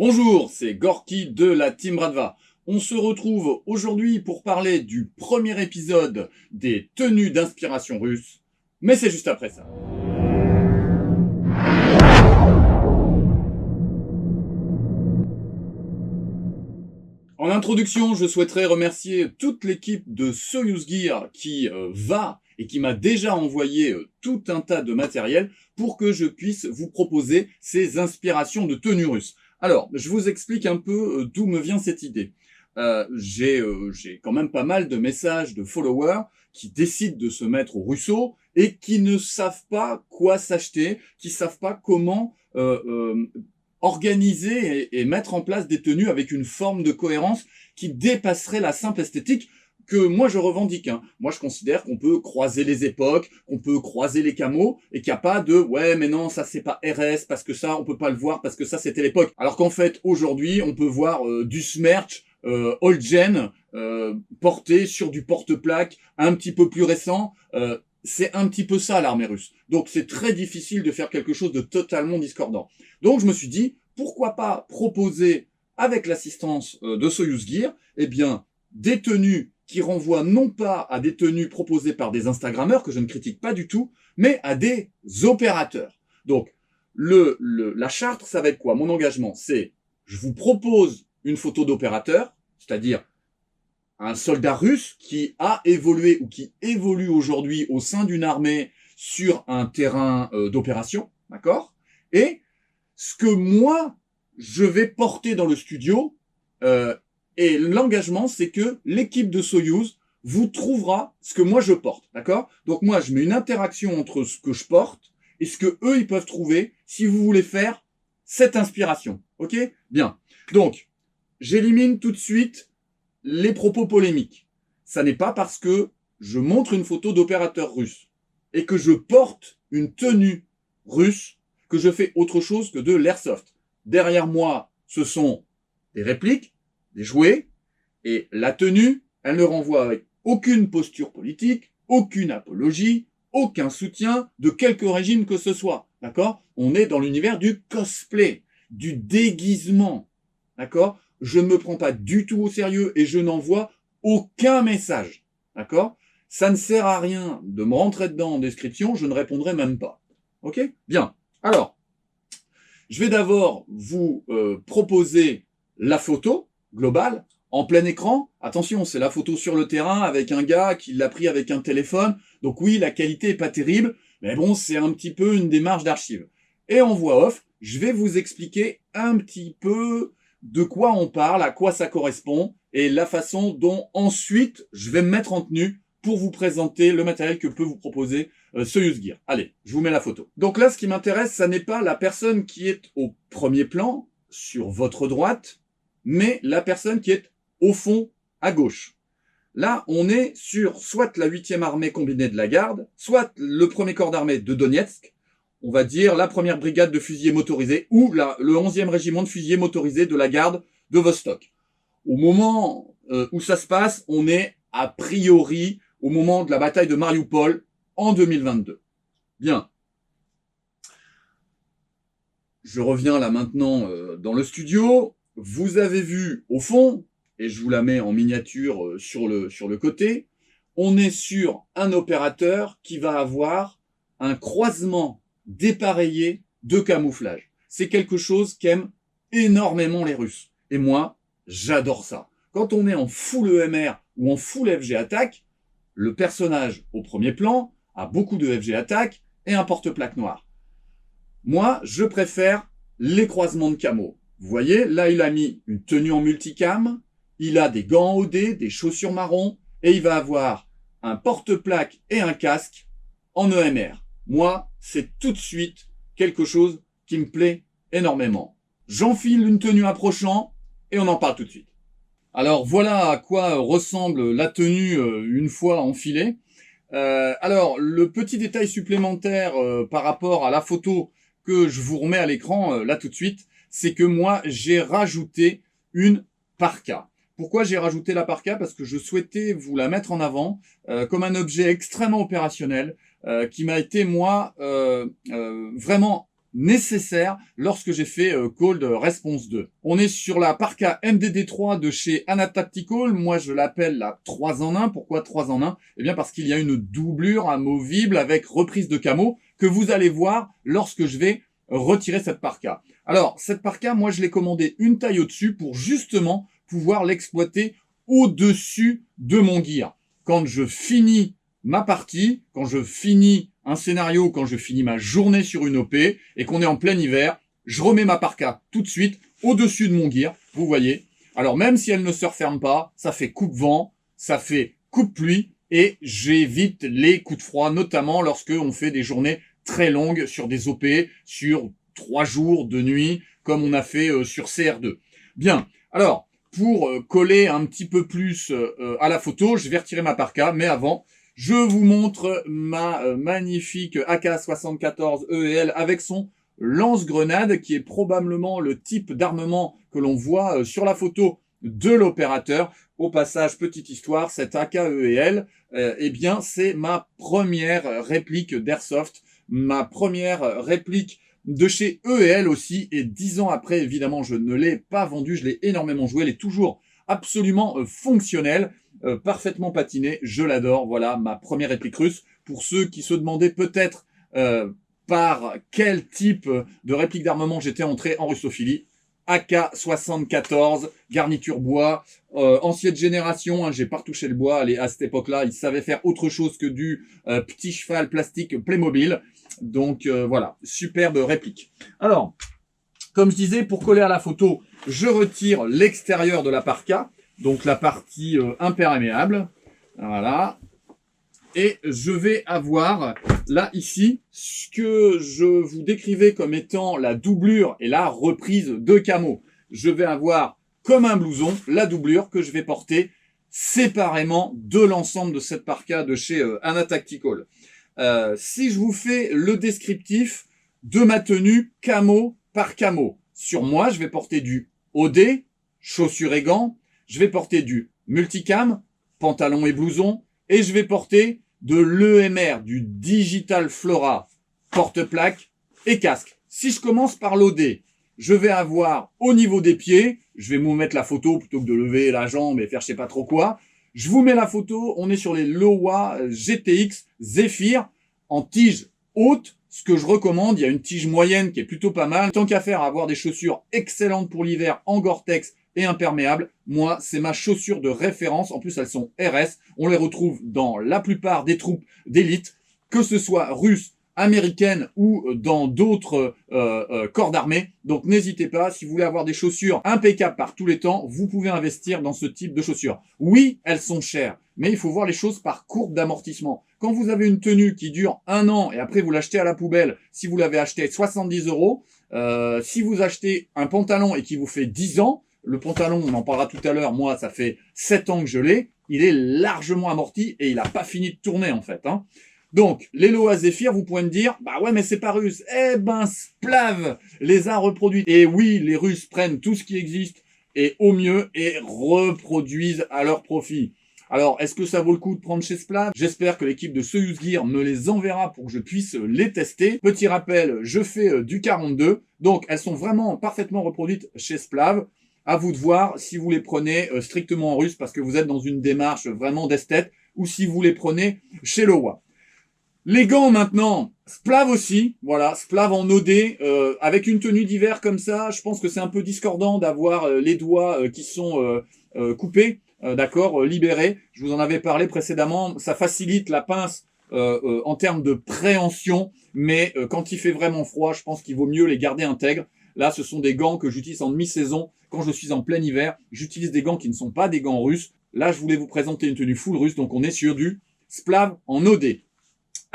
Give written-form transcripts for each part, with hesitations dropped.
Bonjour, c'est Gorky de la Team Radva. On se retrouve aujourd'hui pour parler du premier épisode des tenues d'inspiration russe, mais c'est juste après ça. En introduction, je souhaiterais remercier toute l'équipe de Soyuz Gear qui va et qui m'a déjà envoyé tout un tas de matériel pour que je puisse vous proposer ces inspirations de tenues russes. Alors, je vous explique un peu d'où me vient cette idée. J'ai quand même pas mal de messages de followers qui décident de se mettre au Russo et qui ne savent pas quoi s'acheter, qui savent pas comment organiser et mettre en place des tenues avec une forme de cohérence qui dépasserait la simple esthétique que moi je revendique. Moi je considère qu'on peut croiser les époques, qu'on peut croiser les camos et qu'il n'y a pas de ouais mais non ça c'est pas RS parce que ça on peut pas le voir parce que ça c'était l'époque. Alors qu'en fait aujourd'hui on peut voir du smerch old gen porté sur du porte-plaque un petit peu plus récent. C'est un petit peu ça l'armée russe. Donc c'est très difficile de faire quelque chose de totalement discordant. Donc je me suis dit, pourquoi pas proposer, avec l'assistance de Soyuz Gear, eh bien, des tenues qui renvoient non pas à des tenues proposées par des Instagrammeurs, que je ne critique pas du tout, mais à des opérateurs. Donc, la charte, ça va être quoi? Mon engagement, c'est, je vous propose une photo d'opérateur, c'est-à-dire un soldat russe qui a évolué ou qui évolue aujourd'hui au sein d'une armée sur un terrain d'opération, d'accord? Et ce que moi, je vais porter dans le studio, et l'engagement, c'est que l'équipe de Soyuz vous trouvera ce que moi je porte, d'accord? Donc moi, je mets une interaction entre ce que je porte et ce que eux, ils peuvent trouver si vous voulez faire cette inspiration, ok? Bien. Donc, j'élimine tout de suite les propos polémiques. Ça n'est pas parce que je montre une photo d'opérateur russe et que je porte une tenue russe que je fais autre chose que de l'airsoft. Derrière moi, ce sont des répliques, des jouets, et la tenue, elle ne renvoie avec aucune posture politique, aucune apologie, aucun soutien de quelque régime que ce soit. D'accord? On est dans l'univers du cosplay, du déguisement. D'accord? Je ne me prends pas du tout au sérieux et je n'envoie aucun message. D'accord? Ça ne sert à rien de me rentrer dedans en description, je ne répondrai même pas. Ok? Bien. Alors, je vais d'abord vous proposer la photo globale en plein écran. Attention, c'est la photo sur le terrain avec un gars qui l'a pris avec un téléphone. Donc oui, la qualité est pas terrible, mais bon, c'est un petit peu une démarche d'archive. Et en voix off, je vais vous expliquer un petit peu de quoi on parle, à quoi ça correspond, et la façon dont ensuite je vais me mettre en tenue pour vous présenter le matériel que peut vous proposer Soyuz Gear. Allez, je vous mets la photo. Donc là, ce qui m'intéresse, ça n'est pas la personne qui est au premier plan, sur votre droite, mais la personne qui est au fond, à gauche. Là, on est sur soit la 8e armée combinée de la garde, soit le premier corps d'armée de Donetsk, on va dire la première brigade de fusiliers motorisés, ou le 11e régiment de fusiliers motorisés de la garde de Vostok. Au moment où ça se passe, on est a priori au moment de la bataille de Mariupol en 2022. Bien. Je reviens là maintenant dans le studio. Vous avez vu au fond, et je vous la mets en miniature sur le côté, on est sur un opérateur qui va avoir un croisement dépareillé de camouflage. C'est quelque chose qu'aiment énormément les Russes. Et moi, j'adore ça. Quand on est en full EMR ou en full FG attaque, le personnage au premier plan a beaucoup de FG attaque et un porte-plaque noir. Moi, je préfère les croisements de camo. Vous voyez, là, il a mis une tenue en multicam, il a des gants OD, des chaussures marron, et il va avoir un porte-plaque et un casque en EMR. Moi, c'est tout de suite quelque chose qui me plaît énormément. J'enfile une tenue approchant et on en parle tout de suite. Alors voilà à quoi ressemble la tenue une fois enfilée. Alors le petit détail supplémentaire par rapport à la photo que je vous remets à l'écran là tout de suite, c'est que moi j'ai rajouté une parka. Pourquoi j'ai rajouté la parka? Parce que je souhaitais vous la mettre en avant comme un objet extrêmement opérationnel qui m'a été moi vraiment nécessaire lorsque j'ai fait Cold Response 2. On est sur la Parka MDD3 de chez Anna Tactical. Moi, je l'appelle la 3 en 1. Pourquoi 3 en 1? Eh bien, parce qu'il y a une doublure amovible avec reprise de camo que vous allez voir lorsque je vais retirer cette parka. Alors, cette parka, moi, je l'ai commandée une taille au-dessus pour justement pouvoir l'exploiter au-dessus de mon gear. Quand je finis ma partie, quand je finis un scénario, quand je finis ma journée sur une OP et qu'on est en plein hiver, je remets ma parka tout de suite au-dessus de mon gear, vous voyez. Alors même si elle ne se referme pas, ça fait coupe-vent, ça fait coupe-pluie et j'évite les coups de froid, notamment lorsque on fait des journées très longues sur des OP, sur 3 jours de nuit, comme on a fait sur CR2. Bien, alors, pour coller un petit peu plus à la photo, je vais retirer ma parka, mais avant, je vous montre ma magnifique AK-74 EL avec son lance-grenade, qui est probablement le type d'armement que l'on voit sur la photo de l'opérateur. Au passage, petite histoire, cette AK-EL, eh bien, c'est ma première réplique d'Airsoft, ma première réplique de chez EL aussi, et 10 ans après, évidemment, je ne l'ai pas vendue, je l'ai énormément jouée, elle est toujours absolument fonctionnelle, parfaitement patinée, je l'adore, voilà, ma première réplique russe. Pour ceux qui se demandaient peut-être par quel type de réplique d'armement j'étais entré en russophilie, AK-74, garniture bois, ancienne génération, hein, j'ai pas retouché le bois, à cette époque-là, ils savaient faire autre chose que du petit cheval plastique Playmobil. Donc voilà, superbe réplique. Alors, comme je disais, pour coller à la photo, je retire l'extérieur de la parka, donc la partie imperméable. Voilà. Et je vais avoir, là, ici, ce que je vous décrivais comme étant la doublure et la reprise de camo. Je vais avoir, comme un blouson, la doublure que je vais porter séparément de l'ensemble de cette parka de chez Anna Tactical. Si je vous fais le descriptif de ma tenue camo par camo, sur moi, je vais porter du OD, chaussures et gants, je vais porter du multicam, pantalon et blouson, et je vais porter de l'EMR, du Digital Flora, porte-plaque et casque. Si je commence par l'OD, je vais avoir au niveau des pieds, je vais vous mettre la photo plutôt que de lever la jambe et faire je sais pas trop quoi. Je vous mets la photo, on est sur les Lowa GTX Zephyr en tige haute. Ce que je recommande, il y a une tige moyenne qui est plutôt pas mal. Tant qu'à faire, avoir des chaussures excellentes pour l'hiver en Gore-Tex et imperméables, moi, c'est ma chaussure de référence. En plus, elles sont RS. On les retrouve dans la plupart des troupes d'élite, que ce soit russes, américaines ou dans d'autres corps d'armée. Donc n'hésitez pas, si vous voulez avoir des chaussures impeccables par tous les temps, vous pouvez investir dans ce type de chaussures. Oui, elles sont chères, mais il faut voir les choses par courbe d'amortissement. Quand vous avez une tenue qui dure 1 an et après vous l'achetez à la poubelle, si vous l'avez acheté 70 €, si vous achetez un pantalon et qui vous fait 10 ans, le pantalon, on en parlera tout à l'heure, moi ça fait 7 ans que je l'ai, il est largement amorti et il n'a pas fini de tourner en fait, hein. Donc, les Lowa Zephyr, vous pouvez me dire, bah ouais, mais c'est pas russe. Eh ben, Splav les a reproduits. Et oui, les Russes prennent tout ce qui existe et au mieux et reproduisent à leur profit. Alors, est-ce que ça vaut le coup de prendre chez Splav? J'espère que l'équipe de Soyuz Gear me les enverra pour que je puisse les tester. Petit rappel, je fais du 42. Donc, elles sont vraiment parfaitement reproduites chez Splav. À vous de voir si vous les prenez strictement en russe parce que vous êtes dans une démarche vraiment d'esthète ou si vous les prenez chez Lowa. Les gants maintenant, Splav aussi, voilà, Splav en OD, avec une tenue d'hiver comme ça, je pense que c'est un peu discordant d'avoir les doigts qui sont coupés, d'accord, libérés. Je vous en avais parlé précédemment, ça facilite la pince en termes de préhension, mais quand il fait vraiment froid, je pense qu'il vaut mieux les garder intègres. Là, ce sont des gants que j'utilise en demi-saison. Quand je suis en plein hiver, j'utilise des gants qui ne sont pas des gants russes. Là, je voulais vous présenter une tenue full russe, donc on est sur du Splav en OD.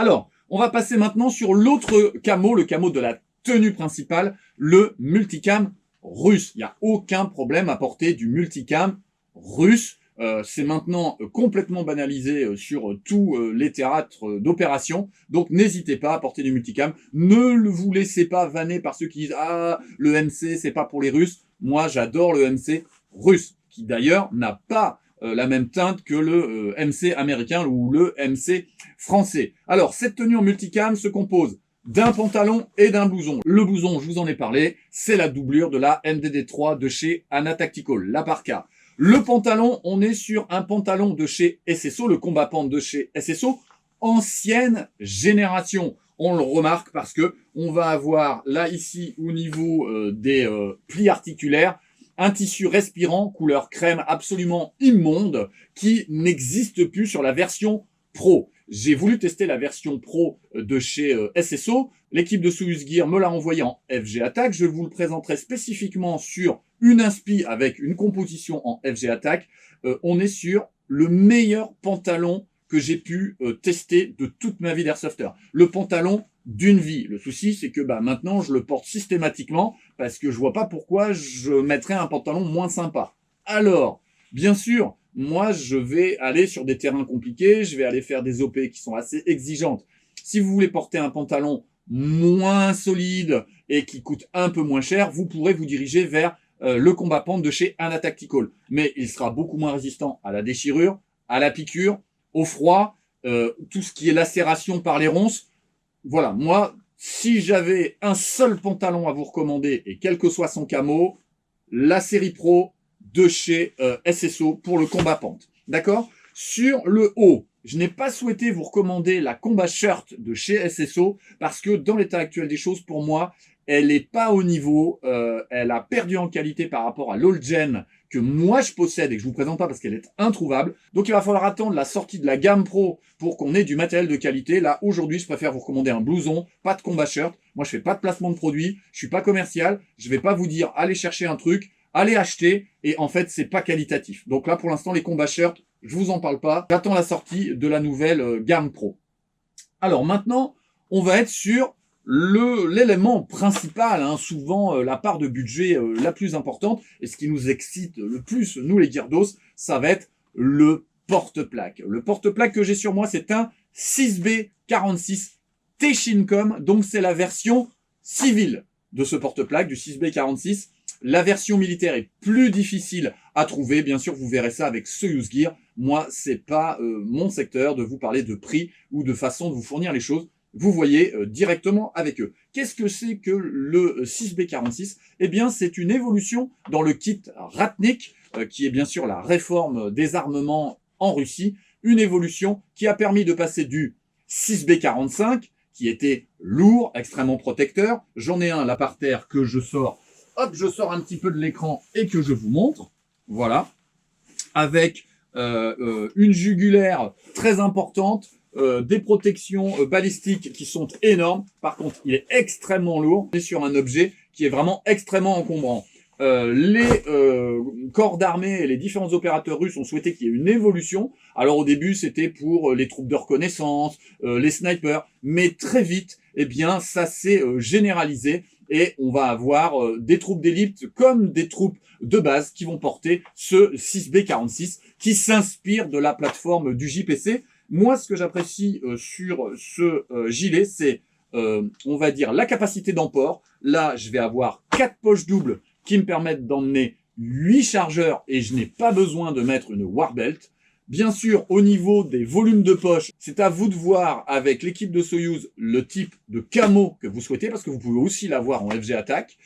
Alors, on va passer maintenant sur l'autre camo, le camo de la tenue principale, le multicam russe. Il n'y a aucun problème à porter du multicam russe. C'est maintenant complètement banalisé sur tous les théâtres d'opération. Donc, n'hésitez pas à porter du multicam. Ne vous laissez pas vanner par ceux qui disent « Ah, le MC, c'est pas pour les Russes ». Moi, j'adore le MC russe, qui d'ailleurs n'a pas la même teinte que le MC américain ou le MC français. Alors, cette tenue en multicam se compose d'un pantalon et d'un blouson. Le blouson, je vous en ai parlé, c'est la doublure de la MDD3 de chez Anna Tactical, la parka. Le pantalon, on est sur un pantalon de chez SSO, le combat pant de chez SSO, ancienne génération. On le remarque parce que on va avoir là ici au niveau des plis articulaires un tissu respirant couleur crème absolument immonde qui n'existe plus sur la version Pro. J'ai voulu tester la version Pro de chez SSO. L'équipe de Soyuz Gear me l'a envoyé en FG Attack. Je vous le présenterai spécifiquement sur une inspi avec une composition en FG Attack. On est sur le meilleur pantalon que j'ai pu tester de toute ma vie d'airsofter. Le pantalon d'une vie. Le souci, c'est que maintenant, je le porte systématiquement parce que je vois pas pourquoi je mettrais un pantalon moins sympa. Alors, bien sûr, moi, je vais aller sur des terrains compliqués, je vais aller faire des OP qui sont assez exigeantes. Si vous voulez porter un pantalon moins solide et qui coûte un peu moins cher, vous pourrez vous diriger vers le combat pant de chez Anna Tactical. Mais il sera beaucoup moins résistant à la déchirure, à la piqûre, au froid, tout ce qui est lacération par les ronces. Voilà, moi, si j'avais un seul pantalon à vous recommander, et quel que soit son camo, la série Pro de chez SSO pour le combat pente. D'accord? Sur le haut, je n'ai pas souhaité vous recommander la combat shirt de chez SSO parce que dans l'état actuel des choses, pour moi, elle n'est pas au niveau, elle a perdu en qualité par rapport à l'old gen que moi je possède et que je vous présente pas parce qu'elle est introuvable. Donc il va falloir attendre la sortie de la gamme Pro pour qu'on ait du matériel de qualité. Là, aujourd'hui, je préfère vous recommander un blouson, pas de combat shirt. Moi, je fais pas de placement de produit, je suis pas commercial, je vais pas vous dire allez chercher un truc, allez acheter, et en fait, c'est pas qualitatif. Donc là, pour l'instant, les combats shirts, je vous en parle pas. J'attends la sortie de la nouvelle gamme Pro. Alors maintenant, on va être sur l'élément principal, hein, souvent la part de budget la plus importante, et ce qui nous excite le plus, nous les Geardos, ça va être le porte-plaque. Le porte-plaque que j'ai sur moi, c'est un 6B46 Teshincom, donc c'est la version civile de ce porte-plaque, du 6B46. La version militaire est plus difficile à trouver. Bien sûr, vous verrez ça avec Soyuz Gear. Moi, c'est pas mon secteur de vous parler de prix ou de façon de vous fournir les choses. Vous voyez directement avec eux. Qu'est-ce que c'est que le 6B46? Eh bien, c'est une évolution dans le kit Ratnik, qui est bien sûr la réforme des armements en Russie. Une évolution qui a permis de passer du 6B45, qui était lourd, extrêmement protecteur. J'en ai un là par terre que je sors. Hop, je sors un petit peu de l'écran et que je vous montre. Voilà. Avec une jugulaire très importante, des protections balistiques qui sont énormes. Par contre, il est extrêmement lourd. On est sur un objet qui est vraiment extrêmement encombrant. Les corps d'armée et les différents opérateurs russes ont souhaité qu'il y ait une évolution. Alors au début, c'était pour les troupes de reconnaissance, les snipers, mais très vite, eh bien, ça s'est généralisé et on va avoir des troupes d'élite comme des troupes de base qui vont porter ce 6B46 qui s'inspire de la plateforme du JPC. Moi, ce que j'apprécie sur ce gilet, c'est, on va dire, la capacité d'emport. Là, je vais avoir 4 poches doubles qui me permettent d'emmener 8 chargeurs et je n'ai pas besoin de mettre une warbelt. Bien sûr, au niveau des volumes de poche, c'est à vous de voir avec l'équipe de Soyuz le type de camo que vous souhaitez, parce que vous pouvez aussi l'avoir en FG Attack,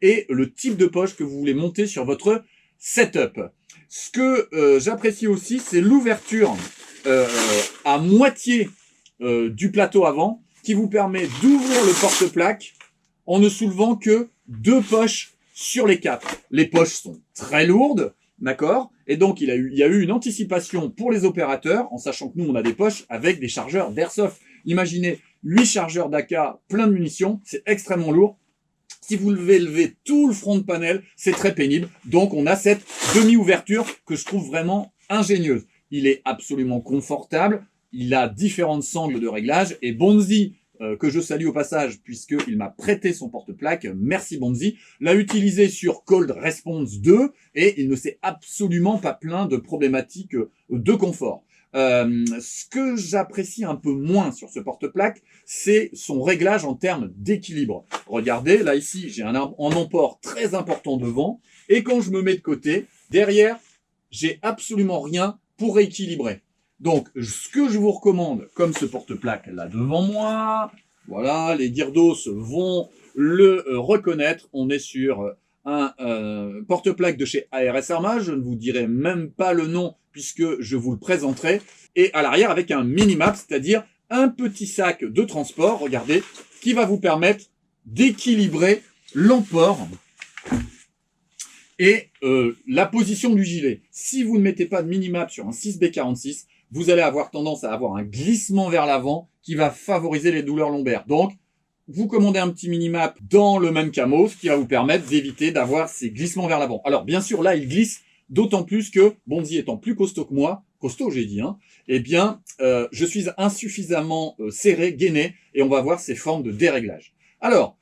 et le type de poche que vous voulez monter sur votre setup. Ce que j'apprécie aussi, c'est l'ouverture à moitié du plateau avant, qui vous permet d'ouvrir le porte-plaque en ne soulevant que 2 poches sur les 4. Les poches sont très lourdes, d'accord? Et donc, il y a eu une anticipation pour les opérateurs, en sachant que nous, on a des poches avec des chargeurs d'airsoft. Imaginez 8 chargeurs d'AK plein de munitions, c'est extrêmement lourd. Si vous devez lever tout le front de panel, c'est très pénible. Donc, on a cette demi-ouverture que je trouve vraiment ingénieuse. Il est absolument confortable, il a différentes sangles de réglage, et Bonzi, que je salue au passage, puisqu'il m'a prêté son porte-plaque, merci Bonzi, l'a utilisé sur Cold Response 2, et il ne s'est absolument pas plaint de problématiques de confort. Ce que j'apprécie un peu moins sur ce porte-plaque, c'est son réglage en termes d'équilibre. Regardez, là ici, j'ai un emport très important devant, et quand je me mets de côté, derrière, j'ai absolument rien pour rééquilibrer. Donc, ce que je vous recommande, comme ce porte-plaque là devant moi, Voilà, les Guirdos vont le reconnaître. On est sur un porte-plaque de chez ARS Arma. Je ne vous dirai même pas le nom puisque je vous le présenterai. Et à l'arrière avec un mini-map, c'est-à-dire un petit sac de transport, regardez, qui va vous permettre d'équilibrer l'emport et la position du gilet. Si vous ne mettez pas de minimap sur un 6B46, vous allez avoir tendance à avoir un glissement vers l'avant qui va favoriser les douleurs lombaires. Donc, vous commandez un petit minimap dans le même camo, ce qui va vous permettre d'éviter d'avoir ces glissements vers l'avant. Alors, bien sûr, là, il glisse, d'autant plus que, Bonzi étant plus costaud que moi, costaud j'ai dit, hein, eh bien, je suis insuffisamment serré, gainé, et on va voir ces formes de déréglage. Alors,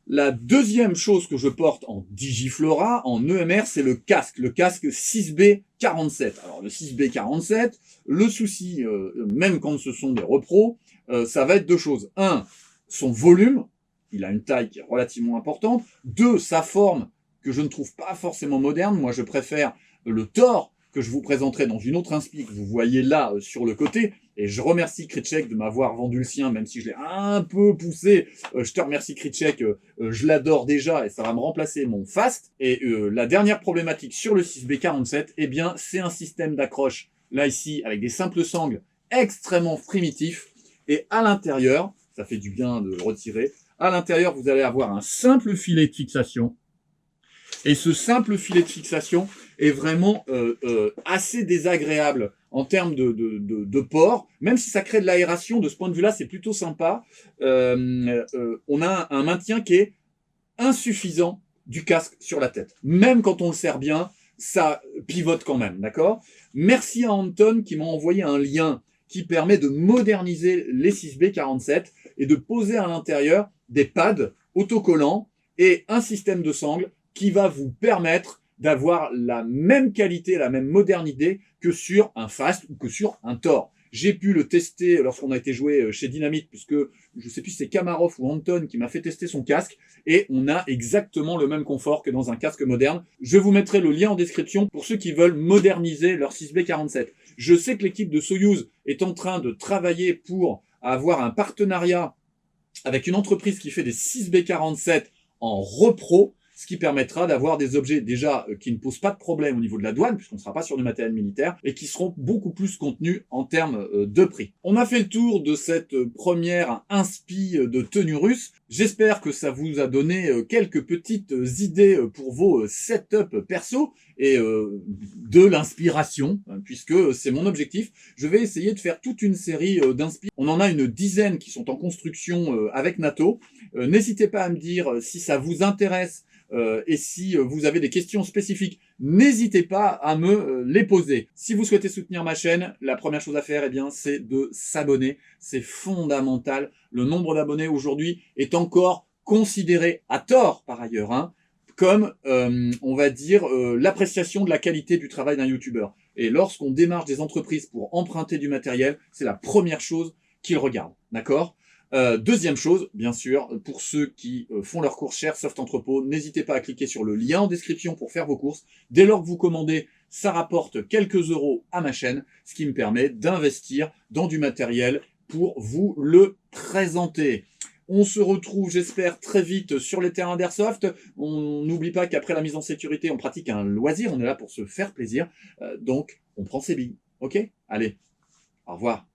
la deuxième chose que je porte en Digiflora, en EMR, c'est le casque 6B47. Alors le 6B47, le souci, même quand ce sont des repros, ça va être deux choses. Un, son volume, il a une taille qui est relativement importante. Deux, sa forme, que je ne trouve pas forcément moderne. Moi, je préfère le Thor, que je vous présenterai dans une autre inspi que vous voyez là sur le côté. Et je remercie Kritchek de m'avoir vendu le sien, même si je l'ai un peu poussé. Je te remercie Kritchek, je l'adore déjà et ça va me remplacer mon Fast. Et la dernière problématique sur le 6B47, eh bien, c'est un système d'accroche, là ici, avec des simples sangles extrêmement primitifs. Et à l'intérieur, ça fait du bien de le retirer, à l'intérieur, vous allez avoir un simple filet de fixation. Et ce simple filet de fixation est vraiment assez désagréable en termes de port, même si ça crée de l'aération. De ce point de vue-là, c'est plutôt sympa. On a un maintien qui est insuffisant du casque sur la tête. Même quand on le serre bien, ça pivote quand même, d'accord? Merci à Anton qui m'a envoyé un lien qui permet de moderniser les 6B47 et de poser à l'intérieur des pads autocollants et un système de sangles qui va vous permettre d'avoir la même qualité, la même modernité que sur un Fast ou que sur un Thor. J'ai pu le tester lorsqu'on a été joué chez Dynamite, puisque je sais plus si c'est Kamarov ou Anton qui m'a fait tester son casque, et on a exactement le même confort que dans un casque moderne. Je vous mettrai le lien en description pour ceux qui veulent moderniser leur 6B47. Je sais que l'équipe de Soyuz est en train de travailler pour avoir un partenariat avec une entreprise qui fait des 6B47 en repro, ce qui permettra d'avoir des objets déjà qui ne posent pas de problème au niveau de la douane, puisqu'on ne sera pas sur du matériel militaire, et qui seront beaucoup plus contenus en termes de prix. On a fait le tour de cette première inspi de tenue russe. J'espère que ça vous a donné quelques petites idées pour vos setups perso et de l'inspiration, puisque c'est mon objectif. Je vais essayer de faire toute une série d'inspi. On en a une dizaine qui sont en construction avec NATO. N'hésitez pas à me dire si ça vous intéresse et si vous avez des questions spécifiques, n'hésitez pas à me les poser. Si vous souhaitez soutenir ma chaîne, la première chose à faire, eh bien, c'est de s'abonner. C'est fondamental. Le nombre d'abonnés aujourd'hui est encore considéré, à tort par ailleurs, hein, comme, on va dire, l'appréciation de la qualité du travail d'un youtubeur. Et lorsqu'on démarche des entreprises pour emprunter du matériel, c'est la première chose qu'ils regardent. D'accord ? Deuxième chose, bien sûr, pour ceux qui font leurs courses chez Airsoft Entrepôt, n'hésitez pas à cliquer sur le lien en description pour faire vos courses. Dès lors que vous commandez, ça rapporte quelques euros à ma chaîne, ce qui me permet d'investir dans du matériel pour vous le présenter. On se retrouve, j'espère, très vite sur les terrains d'Airsoft. On n'oublie pas qu'après la mise en sécurité, on pratique un loisir, on est là pour se faire plaisir. Donc, on prend ses billes, ok ? Allez, au revoir.